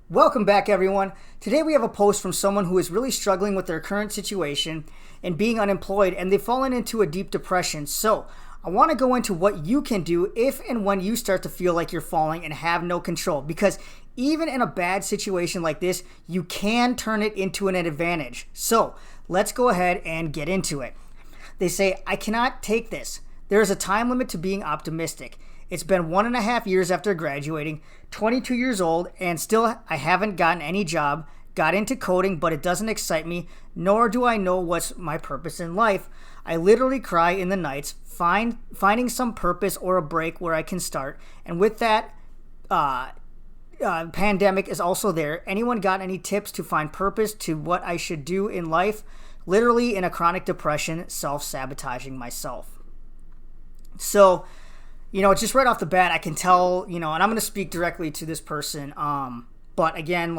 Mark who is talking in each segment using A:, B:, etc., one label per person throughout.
A: Welcome back, everyone. Today we have a post from someone who is really struggling with their current situation and being unemployed, and they've fallen into a deep depression. So, I want to go into what you can do if and when you start to feel like you're falling and have no control. Because even in a bad situation like this, you can turn it into an advantage. So, let's go ahead and get into it. They say, I cannot take this. There is a time limit to being optimistic. It's been 1.5 years after graduating, 22 years old, and still I haven't gotten any job. Got into coding, but it doesn't excite me, nor do I know what's my purpose in life. I literally cry in the nights, finding some purpose or a break where I can start. And with that, pandemic is also there. Anyone got any tips to find purpose to what I should do in life? Literally in a chronic depression, self-sabotaging myself. So, just right off the bat, I can tell, and I'm going to speak directly to this person. But again,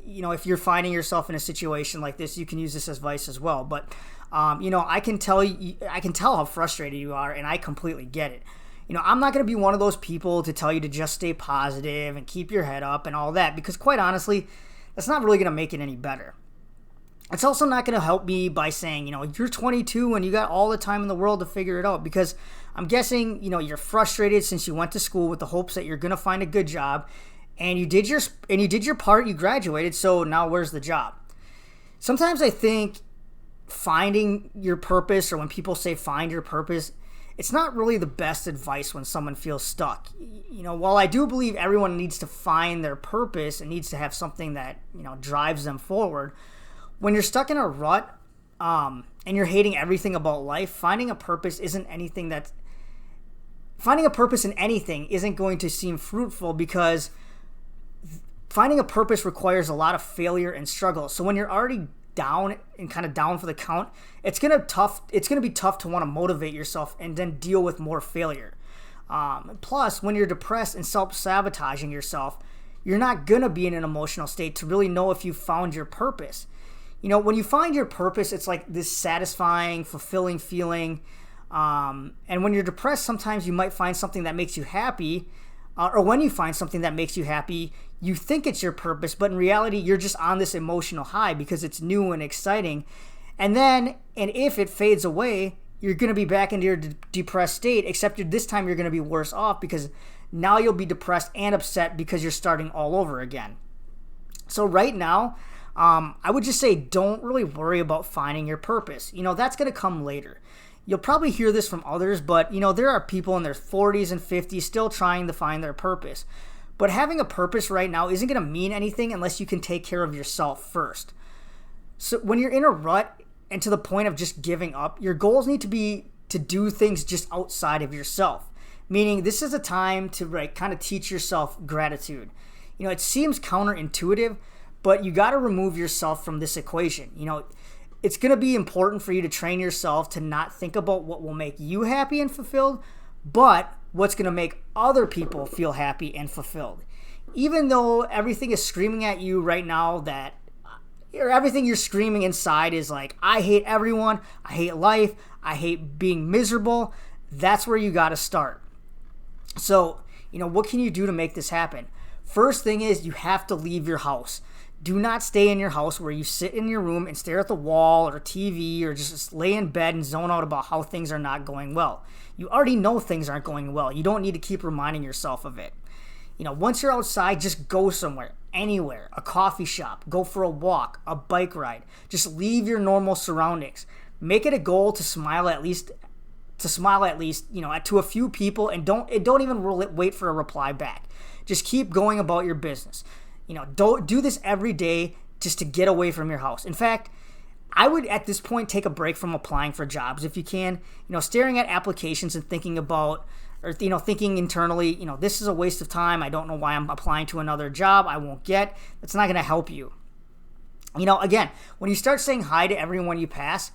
A: if you're finding yourself in a situation like this, you can use this advice as well. But, I can tell how frustrated you are, and I completely get it. I'm not going to be one of those people to tell you to just stay positive and keep your head up and all that, because quite honestly, that's not really going to make it any better. It's also not going to help me by saying, you're 22 and you got all the time in the world to figure it out, because I'm guessing, you're frustrated since you went to school with the hopes that you're going to find a good job, and you did your part, you graduated, so now where's the job? Sometimes I think finding your purpose, or when people say find your purpose, it's not really the best advice when someone feels stuck. While I do believe everyone needs to find their purpose and needs to have something that, drives them forward, when you're stuck in a rut and you're hating everything about life, finding a purpose in anything isn't going to seem fruitful, because finding a purpose requires a lot of failure and struggle. So when you're already down and kind of down for the count, it's gonna be tough to want to motivate yourself and then deal with more failure. Plus, when you're depressed and self-sabotaging yourself, you're not gonna be in an emotional state to really know if you found your purpose. When you find your purpose, it's like this satisfying, fulfilling feeling. And when you're depressed, sometimes you might find something that makes you happy. Or when you find something that makes you happy, you think it's your purpose, but in reality, you're just on this emotional high because it's new and exciting. And if it fades away, you're going to be back into your depressed state, except this time you're going to be worse off, because now you'll be depressed and upset because you're starting all over again. So right now, I would just say don't really worry about finding your purpose. That's going to come later. You'll probably hear this from others, but there are people in their 40s and 50s still trying to find their purpose. But having a purpose right now isn't going to mean anything unless you can take care of yourself first. So when you're in a rut and to the point of just giving up, your goals need to be to do things just outside of yourself. Meaning this is a time to kind of teach yourself gratitude. It seems counterintuitive, but you got to remove yourself from this equation. It's going to be important for you to train yourself to not think about what will make you happy and fulfilled, but what's going to make other people feel happy and fulfilled. Even though everything is screaming at you right now or everything you're screaming inside is like, I hate everyone, I hate life, I hate being miserable, that's where you got to start. So, what can you do to make this happen? First thing is you have to leave your house. Do not stay in your house where you sit in your room and stare at the wall or TV, or just lay in bed and zone out about how things are not going well. You already know things aren't going well. You don't need to keep reminding yourself of it. Once you're outside, just go somewhere, anywhere, a coffee shop, go for a walk, a bike ride. Just leave your normal surroundings. Make it a goal to smile at least, to a few people, and don't even wait for a reply back. Just keep going about your business. Don't do this every day just to get away from your house. In fact, I would at this point take a break from applying for jobs if you can. Staring at applications and thinking about, or thinking internally, this is a waste of time. I don't know why I'm applying to another job I won't get. That's not going to help you. Again, when you start saying hi to everyone you pass,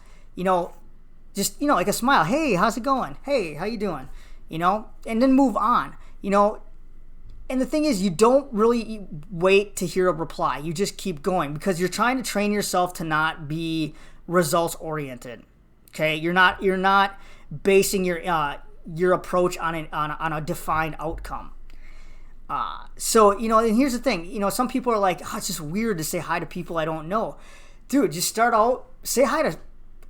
A: just like a smile. Hey, how's it going? Hey, how you doing? And then move on. And the thing is, you don't really wait to hear a reply. You just keep going, because you're trying to train yourself to not be results oriented. Okay, you're not basing your approach on a defined outcome. So, and here's the thing, some people are like, oh, it's just weird to say hi to people I don't know. Dude, just start out, say hi to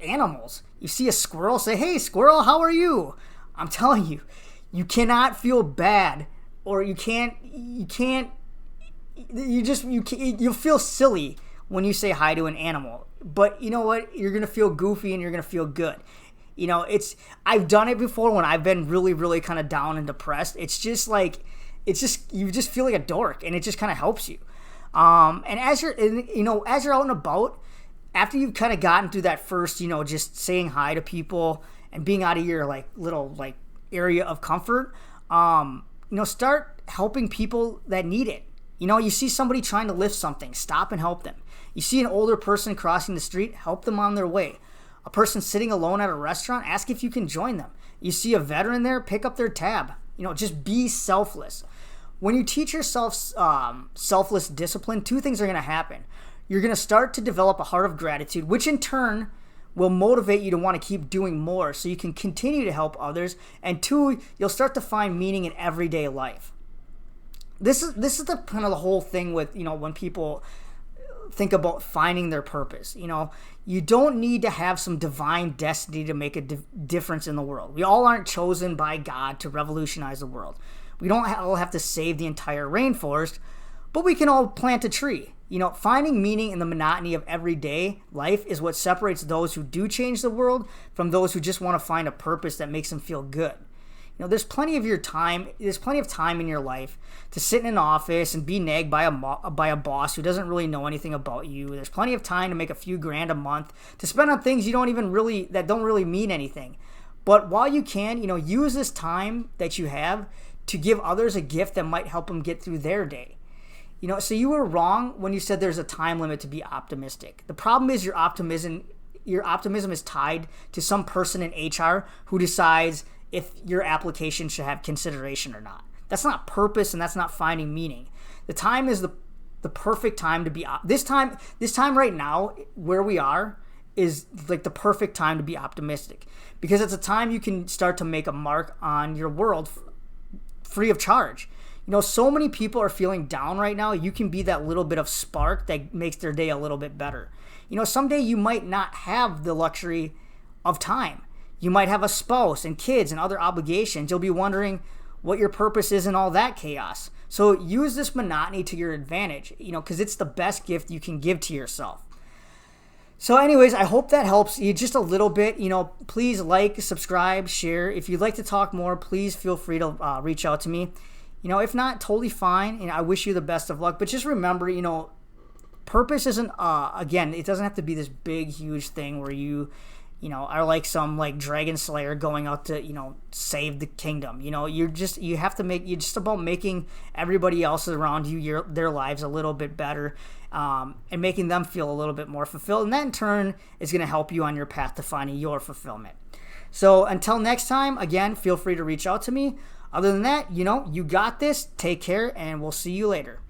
A: animals. You see a squirrel, say, hey, squirrel, how are you? I'm telling you, you cannot feel bad, or you'll feel silly when you say hi to an animal. But you know what? You're going to feel goofy and you're going to feel good. I've done it before when I've been really, really kind of down and depressed. You just feel like a dork, and it just kind of helps you. And as you're out and about, after you've kind of gotten through that first, just saying hi to people and being out of your little area of comfort, start helping people that need it. You see somebody trying to lift something, stop and help them. You see an older person crossing the street, help them on their way. A person sitting alone at a restaurant, ask if you can join them. You see a veteran there, pick up their tab. Just be selfless. When you teach yourself selfless discipline, two things are going to happen. You're going to start to develop a heart of gratitude, which in turn will motivate you to want to keep doing more so you can continue to help others. And two, you'll start to find meaning in everyday life. This is the kind of the whole thing with, when people think about finding their purpose. You don't need to have some divine destiny to make a difference in the world. We all aren't chosen by God to revolutionize the world. We don't all have to save the entire rainforest, but we can all plant a tree. Finding meaning in the monotony of everyday life is what separates those who do change the world from those who just want to find a purpose that makes them feel good. There's plenty of time in your life to sit in an office and be nagged by a boss who doesn't really know anything about you. There's plenty of time to make a few grand a month to spend on things that don't really mean anything. But while you can, use this time that you have to give others a gift that might help them get through their day. So you were wrong when you said there's a time limit to be optimistic. The problem is your optimism is tied to some person in HR who decides if your application should have consideration or not. That's not purpose, and that's not finding meaning. The time is the perfect time to be this time right now where we are is like the perfect time to be optimistic, because it's a time you can start to make a mark on your world free of charge. So many people are feeling down right now. You can be that little bit of spark that makes their day a little bit better. Someday you might not have the luxury of time. You might have a spouse and kids and other obligations. You'll be wondering what your purpose is in all that chaos. So use this monotony to your advantage, because it's the best gift you can give to yourself. So anyways, I hope that helps you just a little bit. Please like, subscribe, share. If you'd like to talk more, please feel free to reach out to me. If not, totally fine. I wish you the best of luck. But just remember, purpose isn't, again, it doesn't have to be this big, huge thing where you are like some dragon slayer going out to, save the kingdom. You're just about making everybody else around you, their lives a little bit better, and making them feel a little bit more fulfilled. And that in turn is going to help you on your path to finding your fulfillment. So until next time, again, feel free to reach out to me. Other than that, you got this. Take care, and we'll see you later.